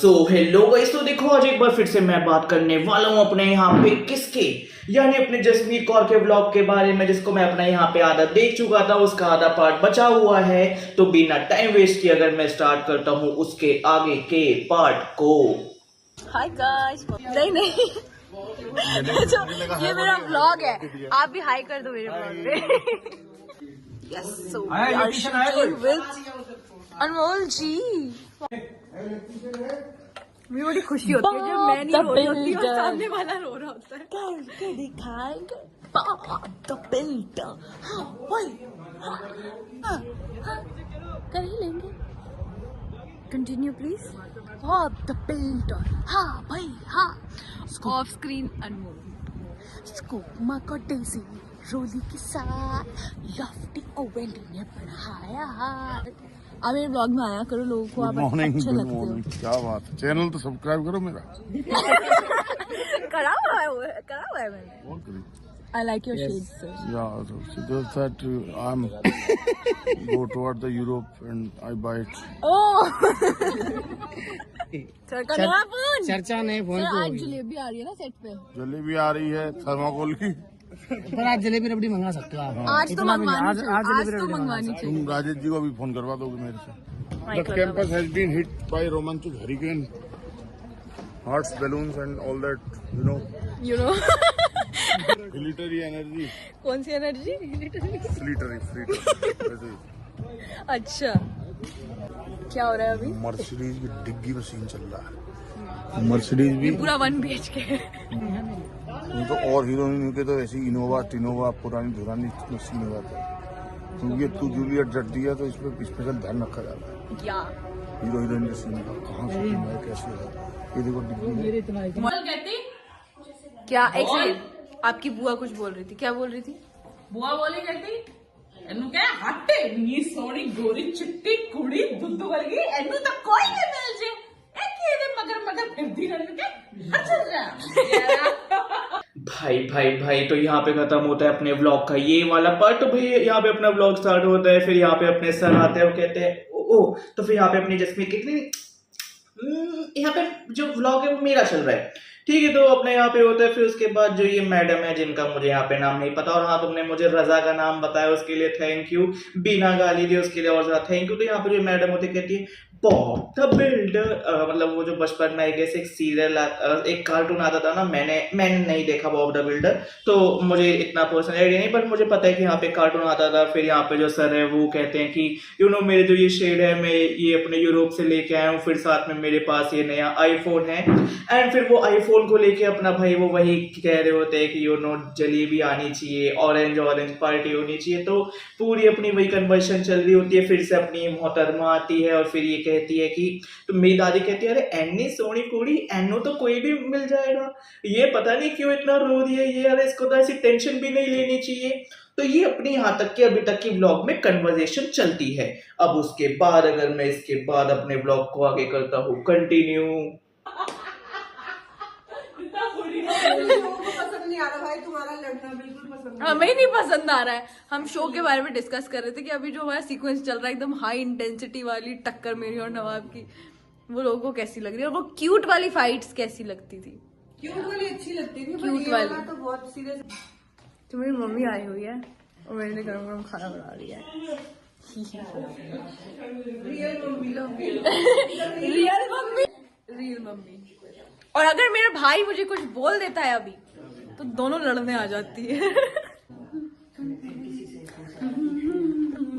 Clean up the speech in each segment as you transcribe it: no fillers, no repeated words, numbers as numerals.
Hello guys, तो देखो आज एक बार फिर से मैं बात करने वाला हूँ अपने यहाँ पे किसके यानी अपने जसमीत कौर के ब्लॉग के बारे में, जिसको मैं अपना यहाँ पे आधा देख चुका था, उसका आधा पार्ट बचा हुआ है। तो बिना टाइम वेस्ट किए अगर मैं स्टार्ट करता हूँ उसके आगे के पार्ट को। हाय गाइस, नहीं ये मेरा व्लॉग है, आप भी हाई कर दो मेरे व्लॉग पे। Yes, so we are shooting with Anmol ji. मुझे बड़ी खुशी होती है जब मैं नहीं रो रही होती और सामने वाला रो रहा होता है। करके दिखाएंगे द बिल्डर। कर ही लेंगे। Continue please. द बिल्डर, हाँ भाई हाँ। ऑफ स्क्रीन अनमोल, स्कूप का डेजी रोली के साथ लफ्टी ओवेंटी ने बढ़ाया हाथ। आप मेरे ब्लॉग में आया करो, लोगों को आप अच्छे लगते हो। क्या बात है, चैनल तो सब्सक्राइब करो मेरा। करा हुआ है मैंने। I like your shades, sir. Yeah, so just that I'm go toward the Europe and I buy it. Oh. Sir का नया फोन। चर्चा नहीं फोन सर की आज होगी। जलेबी आ रही है ना सेट पे। जलेबी आ रही है थर्माकोल की। पर आज जलेबी रबड़ी मंगा सकते हो आप। आज तो मंगवानी चाहिए। आज जलेबी तो रबड़ी मंगवानी चाहिए। तुम राजेश जी को भी फोन करवा दोगे मेरे से। Right, The campus has been hit by romantic hurricane, hearts, balloons and all that, you know. You know. Military energy. कौन सी एनर्जी? Military. अच्छा, क्या हो रहा है अभी? मर्सिडीज की डिग्गी में सीन चल रहा है। मर्सिडीज भी पूरा 1 BHK। तो और हीरोइन के तो ऐसी इनोवा टिनोवा पुरानी सीन हो जाता है, क्योंकि तू जूलियट जटती है तो इस पे स्पेशल ध्यान रखा जाता है। या हीरो हीरोइन के सीन का कहाँ शूटिंग है, कैसे है, ये देखो डिग्गी। क्या? एक सेकंड, आपकी बुआ कुछ बोल रही थी, क्या बोल रही थी? बुआ बोली कहती एनू क्या हटे नी सोनी गोरी चिट्टी कुड़ी दुद्ध वर्गी एनू तो कोई नहीं मिल जे एक ही दे मगर फिरती रहने के अच्छा जा। भाई तो यहाँ पे खत्म होता है अपने व्लॉग का ये वाला पार्ट। तो भाई यहाँ पे अपना व्लॉग स्टार्ट होता है, फिर यहाँ पे अपने सर आते हैं, वो कहते हैं ओ तो फिर यहाँ पे अपनी जसमीत कितनी यहाँ पे जो व्लॉग है वो मेरा चल रहा है, ठीक है। तो अपने यहाँ पे होता है, फिर उसके बाद जो ये मैडम है जिनका मुझे यहाँ पे नाम नहीं पता, और हाँ तुमने मुझे रजा का नाम बताया उसके लिए थैंक यू, बिना गाली दिए उसके लिए और ज्यादा थैंक यू। तो यहाँ पे जो मैडम होती कहती है बॉब द बिल्डर, मतलब वो जो बचपन में एक सीरियल एक कार्टून आता था ना, मैंने नहीं देखा बॉब द बिल्डर, तो मुझे इतना पर्सनल आइडिया नहीं, बट मुझे पता है कि यहाँ पे कार्टून आता था। फिर यहाँ पे जो सर है वो कहते हैं कि यू नो मेरे जो ये शेड है मैं ये अपने यूरोप से लेके आया हूँ, फिर साथ में मेरे पास ये नया आईफोन है, एंड फिर वो आईफोन को लेके अपना भाई वो वही कह रहे होते हैं कि यू नो जलेबी आनी चाहिए, ऑरेंज पार्टी होनी चाहिए। तो पूरी अपनी वही कन्वर्सेशन चल रही होती है। फिर से अपनी मोहतरमा आती है और फिर ये कहती है कि तो मेरी दादी कहती है अरे एन्नी सोनी कुड़ी एनो तो कोई भी मिल जाएगा, ये पता नहीं क्यों इतना रो रही है ये, अरे इसको तो ऐसी टेंशन भी नहीं लेनी चाहिए। तो ये अपनी यहाँ तक के अभी तक की व्लॉग में कन्वर्सेशन चलती है। अब उसके बाद अगर मैं इसके बाद अपने व्लॉग को आगे करता हूँ कंटिन्यू। हमें नहीं पसंद आ रहा है। हम शो के बारे में डिस्कस कर रहे थे कि अभी जो हमारा सीक्वेंस चल रहा है एकदम हाई इंटेंसिटी वाली टक्कर मेरी और नवाब की, वो लोगों को कैसी लग रही है, और वो क्यूट वाली फाइट्स कैसी लगती थी? क्यूट वाली अच्छी लगती थी, क्यूट वाली तो बहुत सीरियस। तो मेरी मम्मी आई हुई है और मेरे लिए गरम गरम खाना बना रही है। Real mummy. और अगर मेरा भाई मुझे कुछ बोल देता है अभी तो दोनों लड़ने आ जाती है।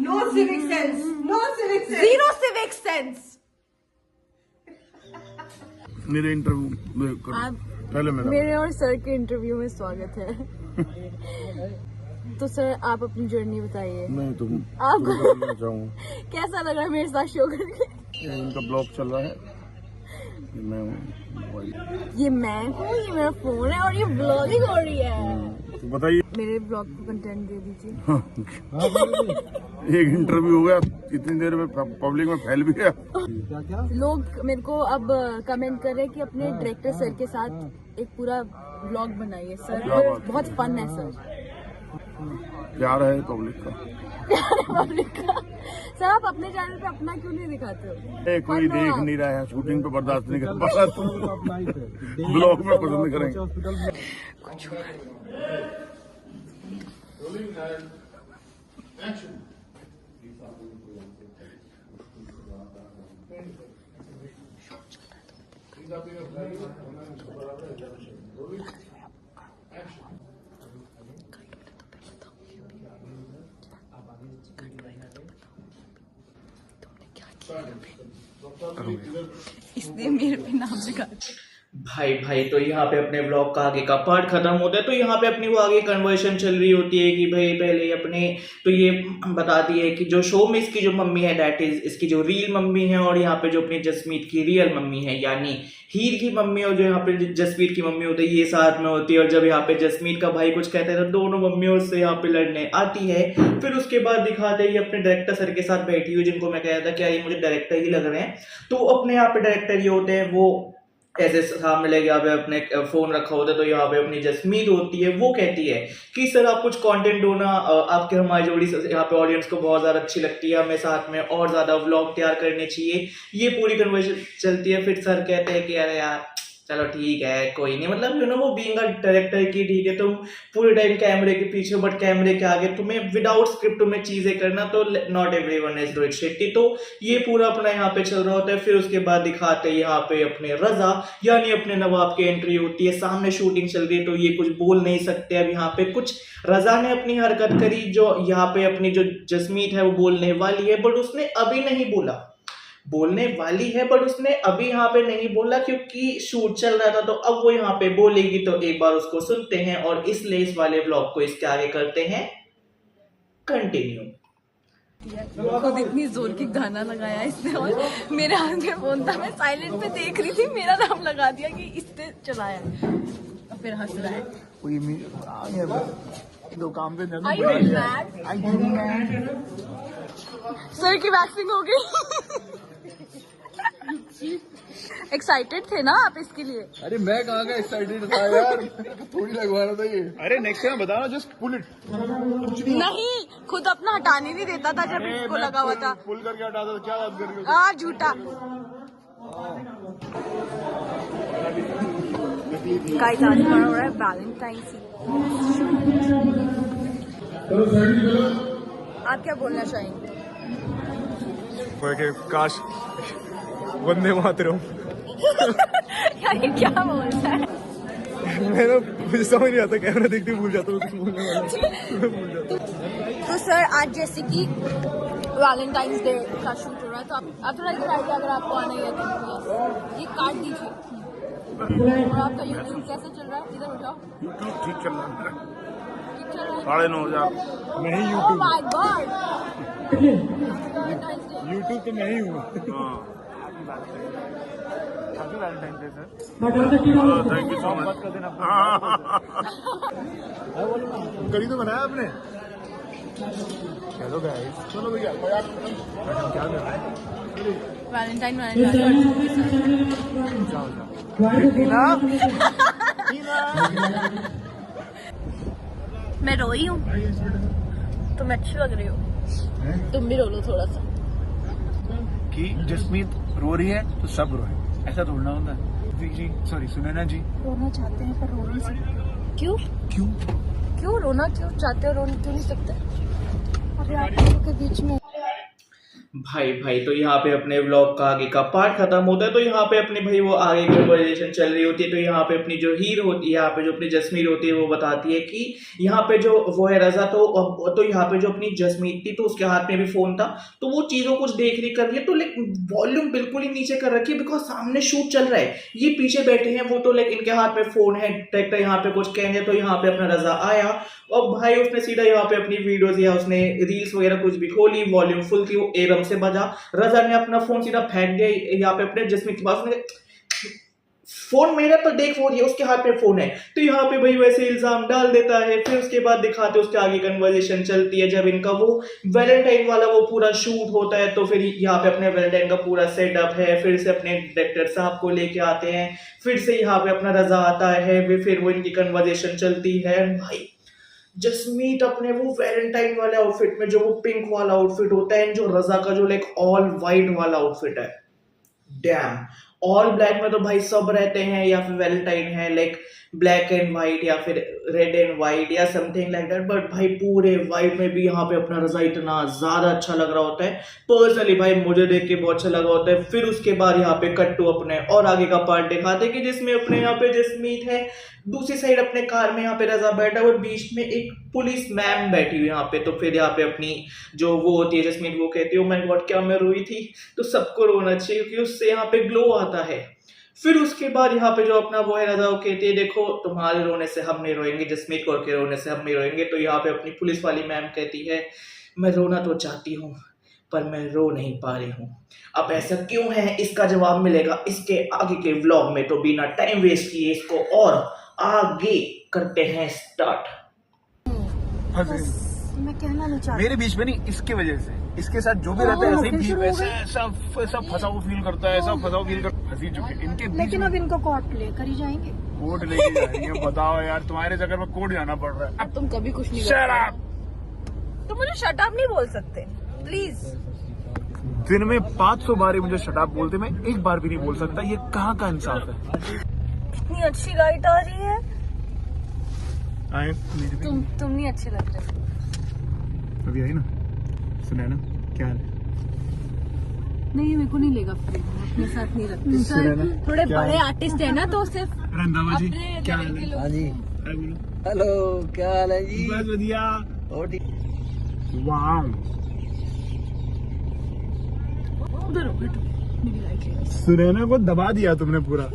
No civic sense, zero civic sense. मेरे इंटरव्यू पहले मेरे और सर के इंटरव्यू में स्वागत है। तो सर आप अपनी जर्नी बताइए। नहीं तुम आपको जाऊँ कैसा लग रहा है मेरे साथ शो करके? इनका ब्लॉग चल रहा है, मैं हूँ ये मैं हूँ, ये मेरा फोन है और ये ब्लॉगिंग हो रही है। तो बताइए मेरे ब्लॉग को कंटेंट दे दीजिए। एक इंटरव्यू हो गया, इतनी देर में पब्लिक में फैल भी गया। लोग मेरे को अब कमेंट कर रहे हैं कि अपने डायरेक्टर सर के साथ एक पूरा व्लॉग बनाइए सर, बहुत फन है सर। प्यार है पब्लिक का। पब्लिक का। सर आप अपने चैनल पे अपना क्यों नहीं दिखाते हो? कोई देख नहीं रहा है, शूटिंग पे बर्दाश्त नहीं कर पा रहा, ब्लॉग में पसंद करेंगे। इसने मेरे पे नाम लिखा। भाई तो यहाँ पे अपने व्लॉग का आगे का पार्ट खत्म होता है, तो यहाँ पे अपनी वो आगे कन्वर्सेशन चल रही होती है कि भाई पहले अपने तो ये बताती है कि जो शो में इसकी जो मम्मी है दैट इज इसकी जो रियल मम्मी है, और यहाँ पे जो अपनी जसमीत की रियल मम्मी है यानी हीर की मम्मी, और जो यहाँ पे जसमीत की मम्मी होती है ये साथ में होती है। और जब यहाँ पे जसमीत का भाई कुछ कहता है तो दोनों मम्मियों से यहाँ पे लड़ने आती है। फिर उसके बाद दिखाते हैं ये अपने डायरेक्टर सर के साथ बैठी हुई, जिनको मैं कहता था क्या ये मुझे डायरेक्टर ही लग रहे हैं। तो अपने यहाँ पे डायरेक्टर ये होते हैं, वो ऐसे सामने लेके यहाँ पे अपने फोन रखा होता है। तो यहाँ पे अपनी जसमीत होती है, वो कहती है कि सर आप कुछ कंटेंट ढूंढना, आपके हमारी जोड़ी यहाँ पे ऑडियंस को बहुत ज्यादा अच्छी लगती है, हमें साथ में और ज्यादा व्लॉग तैयार करने चाहिए। ये पूरी कन्वर्सेशन चलती है। फिर सर कहते हैं कि अरे यार चलो ठीक है कोई नहीं, मतलब यू नो वो बीइंग अ डायरेक्टर की ठीक है तुम पूरे टाइम कैमरे के पीछे बट कैमरे के आगे तुम्हें विदाउट स्क्रिप्ट तुम्हें चीजें करना, तो not everyone is Rohit Shetty. तो ये पूरा अपना यहाँ पे चल रहा होता है। फिर उसके बाद दिखाते हैं यहाँ पे अपने रजा यानी अपने नवाब की एंट्री होती है। सामने शूटिंग चल रही है तो ये कुछ बोल नहीं सकते। अब यहाँ पे कुछ रजा ने अपनी हरकत करी जो यहाँ पे अपनी जो जसमीत है वो बोलने वाली है, बट उसने अभी नहीं बोलने वाली है, बट उसने अभी यहाँ पे नहीं बोला क्योंकि शूट चल रहा था। तो अब वो यहाँ पे बोलेगी, तो एक बार उसको सुनते हैं और इसलिए इस वाले ब्लॉग को इसके आगे करते हैं कंटिन्यू। खुद इतनी जोर की गाना लगाया इसने और मेरे हाथ में फोन था, मैं साइलेंट पे देख रही थी, मेरा नाम लगा दिया कि इसने चलाया और फिर हंस रहा है। दो काम पे Are you mad? सर की वैक्सिंग हो गई। एक्साइटेड थे ना आप इसके लिए? अरे मैं कहाँ का एक्साइटेड था यार, थोड़ी लगवा रहा था ये। अरे नेक्स्ट टाइम बताना, जस्ट पुल इट। नहीं, खुद अपना हटाने नहीं देता था जब इसको लगा हुआ था। पुल करके हटाता था, क्या बात कर रही हो? झूठा। गाइस आज हमारा हो रहा है वैलेंटाइंस। आप क्या बोलना चाहेंगे? काश वंदे मातरम। यानी क्या बोलता है? मैं ना मुझे समझ नहीं आता, कैमरा देखते भूल जाता हूँ कुछ बोलने वाला। तो सर आज जैसे कि वैलेंटाइंस डे का शूट हो रहा है, तो आप थोड़ा इधर आइए अगर आपको आना ही है तो ये काट दीजिए। और आपका यूट्यूब कैसा चल रहा है? इधर हो जाओ। यूट्यूब ठीक चल रहा है, ठीक चल रहा है? 9:30 मैं ही Oh my God! यूट्यूब तो मैं ही हूँ। Thank you so much. करी तो बनाया आपने। चलो गाइस, चलो भैया क्या कर रहे हैं? वैलेंटाइन मैं रोई हूँ, तुम अच्छी लग रही हो। तुम भी रो लो थोड़ा सा। कि जसमीत रो रही है तो सब रोए, ऐसा थोड़ा होता है। जी सॉरी सुनैना जी रोना चाहते हैं पर रो नहीं सकते। क्यों क्यों क्यों रोना क्यों चाहते हो, रोना क्यों नहीं सकते? अरे आप लोगों के बीच में भाई तो यहाँ पे अपने व्लॉग का आगे का पार्ट खत्म होता है। तो यहाँ पे अपने भाई वो आगे कन्वर्सेशन चल रही होती है। तो यहाँ पे अपनी जो हीर होती है, यहाँ पे जो अपनी जसमीत होती है, वो बताती है कि यहाँ पे जो वो है रजा, तो यहाँ पे जो अपनी जसमीत थी तो उसके हाथ में भी फोन था, तो वो चीजों कुछ देख रही कर रही है, तो लाइक वॉल्यूम बिल्कुल ही नीचे कर रखी है बिकॉज सामने शूट चल रहा है, ये पीछे बैठे हैं, वो तो लाइक इनके हाथ में फोन है, डायरेक्टर यहाँ पे कुछ कहेंगे। तो यहाँ पे अपना रजा आया और भाई उसने सीधा यहाँ पे अपनी वीडियोस या उसने रील्स वगैरह कुछ भी खोली, वॉल्यूम फुल थी, वो एकदम से बजा। रजा ने अपना फोन सीधा फेंक दिया यहाँ पे अपने जसमीत के पास। उसने फोन मेरा तो देख वो ये उसके हाथ में फोन है, तो यहाँ पे भाई वैसे इल्जाम डाल देता है। फिर उसके बाद दिखाते उसके आगे कन्वर्सेशन चलती है, जब इनका वो वैलेंटाइन वाला वो पूरा शूट होता है, तो फिर यहाँ पे अपने वैलेंटाइन का पूरा सेटअप है। फिर से अपने डायरेक्टर साहब को लेके आते हैं, फिर से यहाँ पे अपना रजा आता है, फिर वो इनकी कन्वर्सेशन चलती है। भाई जसमीत अपने वो वैलेंटाइन वाले आउटफिट में, जो वो पिंक वाला आउटफिट होता है, जो रजा का जो लाइक ऑल वाइट वाला आउटफिट है, डैम। ऑल ब्लैक में तो भाई सब रहते हैं, या फिर वैलेंटाइन है लाइक ब्लैक एंड व्हाइट या फिर रेड एंड व्हाइट या समथिंग लाइक दैट, बट भाई पूरे वाइट में भी यहाँ पे अपना रजा इतना ज्यादा अच्छा लग रहा होता है। पर्सनली भाई मुझे देख के बहुत अच्छा लगा होता है। फिर उसके बाद यहाँ पे कट्टू अपने और आगे का पार्ट दिखाते कि जिसमें अपने यहाँ पे जसमीत है, दूसरी साइड अपने कार में यहाँ पे रजा बैठा हुआ, बीच में एक पुलिस मैम बैठी हुई यहाँ पे। तो फिर यहाँ पे अपनी जो वो होती है जसमीत, वो कहती है ओ माय गॉड क्या मैं रोई थी, तो सबको रोना चाहिए क्योंकि उससे यहाँ पे ग्लो आता है। फिर उसके बाद यहाँ पे जो अपना वो है रजा, वो कहती है देखो तुम्हारे रोने से हम नहीं रोएंगे, जसमीत कौर के रोने से हम नहीं रोएंगे। तो यहाँ पे अपनी पुलिस वाली मैम कहती है मैं रोना तो चाहती हूँ पर मैं रो नहीं पा रही हूँ। अब ऐसा क्यों है, इसका जवाब मिलेगा इसके आगे के व्लॉग में। तो बिना टाइम वेस्ट किए इसको और आगे करते हैं स्टार्ट। मैं कहना नहीं चाहती। मेरे बीच में नहीं, इसके वजह से, इसके साथ जो भी रहता है ऐसे ही ऐसा फंसा हुआ फील करता है, ऐसा फंसा हुआ फील करता है, हंसी चुके इनके बीच लेकिन में। अब इनको कोर्ट लेकर ही जाएंगे। कोर्ट लेके जा रही है, बताओ यार तुम्हारे चक्कर में कोर्ट जाना पड़ रहा है। अब तुम कभी कुछ नहीं Shut up! तुम मुझे शट अप नहीं बोल सकते प्लीज। दिन में 500 बार मुझे शटाप बोलते, मैं एक बार भी नहीं बोल सकता। ये कहाँ का इंसाफ है? इतनी अच्छी लाइट आ रही है, तुम नहीं अच्छे लग रहे। अभी आई ना, सुना ना क्या हाल है? नहीं मेरे को नहीं लेगा फ्रेम, अपने साथ नहीं रखते सुना सर। ना? थोड़े क्या बड़े है? आर्टिस्ट है ना, तो सिर्फ रंधावा जी अपने क्या लेवल हाल के है? लोग। हाँ जी, अरे बोलो। हेलो, क्या हाल है जी? बस बढ़िया। और ठीक। वाह, उधर हो बैठो, मेरी लाइट ले। सुनैना को दबा दिया तुमने पूरा।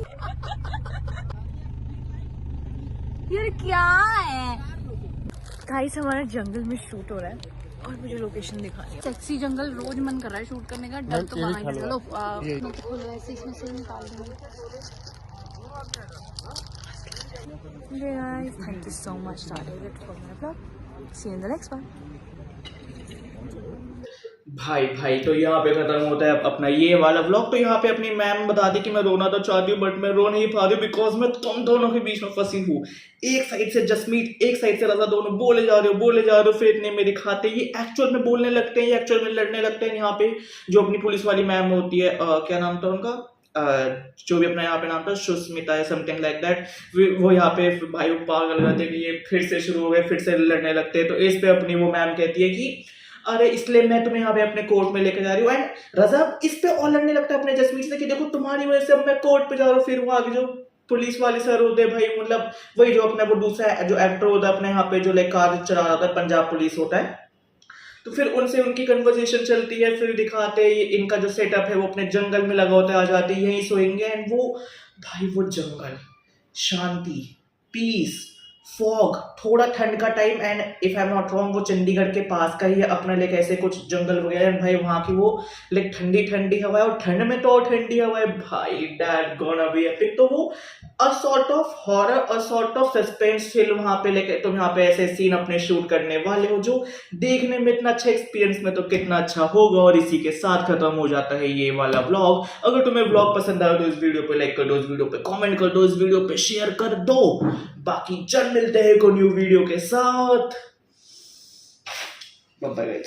यार क्या है गाइस, हमारा जंगल में शूट हो रहा है और मुझे लोकेशन दिखानी है। सेक्सी जंगल रोज मन कर रहा है शूट करने का, डर तो मारा नहीं। चलो खोलो ऐसे, इसमें से निकाल दूंगी। Guys thank you so much for my blog, see you in the next one. भाई तो यहाँ पे खत्म होता है अपना ये वाला व्लॉग। तो यहाँ पे अपनी मैम बता दी कि मैं रोना तो चाहती हूँ बट मैं रो नहीं पा रही हूँ बिकॉज मैं तुम दोनों के बीच में फंसी हूँ। एक साइड से जसमीत, एक साइड से रजा, दोनों बोले जा रहे हो फिर इतने मेरे खाते। ये एक्चुअल में बोलने लगते हैं, ये एक्चुअल में लड़ने लगते हैं। यहाँ पे जो अपनी पुलिस वाली मैम होती है, क्या नाम था उनका, जो भी अपना यहाँ पे नाम था, सुष्मिता है समथिंग लाइक दैट, वो यहाँ पे भाई पागल रहते कि ये फिर से शुरू हो गए, फिर से लड़ने लगते हैं। तो इस पे अपनी वो मैम कहती है कि अरे इसलिए मैं तुम्हें यहाँ पे अपने कोर्ट में लेके जा रही हूँ। एंड रजा इस पे और लड़ने लगता है अपने जसमीत से कि देखो तुम्हारी वजह से अब मैं कोर्ट पे जा रहा हूँ। फिर वो आगे जो पुलिस वाले सर होते हैं भाई, मतलब वही जो अपना वो दूसरा जो एक्टर होता है अपने यहाँ पे जो लाइक कार चला रहा था, पंजाब पुलिस होता है, तो फिर उनसे उनकी कन्वर्सेशन चलती है। फिर दिखाते हैं इनका जो सेटअप है वो अपने जंगल में लगा होता है, आ जाते हैं यहीं सोएंगे। एंड वो भाई वो जंगल, शांति, पीस, फॉग, थोड़ा ठंड का time, and if I am not wrong वो चंडीगढ़ के पास का ही है अपना लाइक ऐसे कुछ जंगल वगैरह। भाई वहाँ की वो लाइक ठंडी ठंडी हवा है, और ठंड में तो और ठंडी हवा है भाई, दैट गोना बी एपिक। तो वो a sort of horror, a sort of suspense film वहाँ पे लेके तुम यहाँ पे ऐसे सीन अपने शूट करने वाले हो जो देखने में इतना अच्छा एक्सपीरियंस में तो कितना अच्छा होगा। और इसी के साथ खत्म हो जाता है ये वाला व्लॉग। अगर तुम्हें व्लॉग पसंद आया तो इस वीडियो पे लाइक कर दो, इस वीडियो पे कमेंट कर दो, इस वीडियो पे शेयर कर दो। बाकी जल्द मिलते हैं एक न्यू वीडियो के साथ। Bye bye.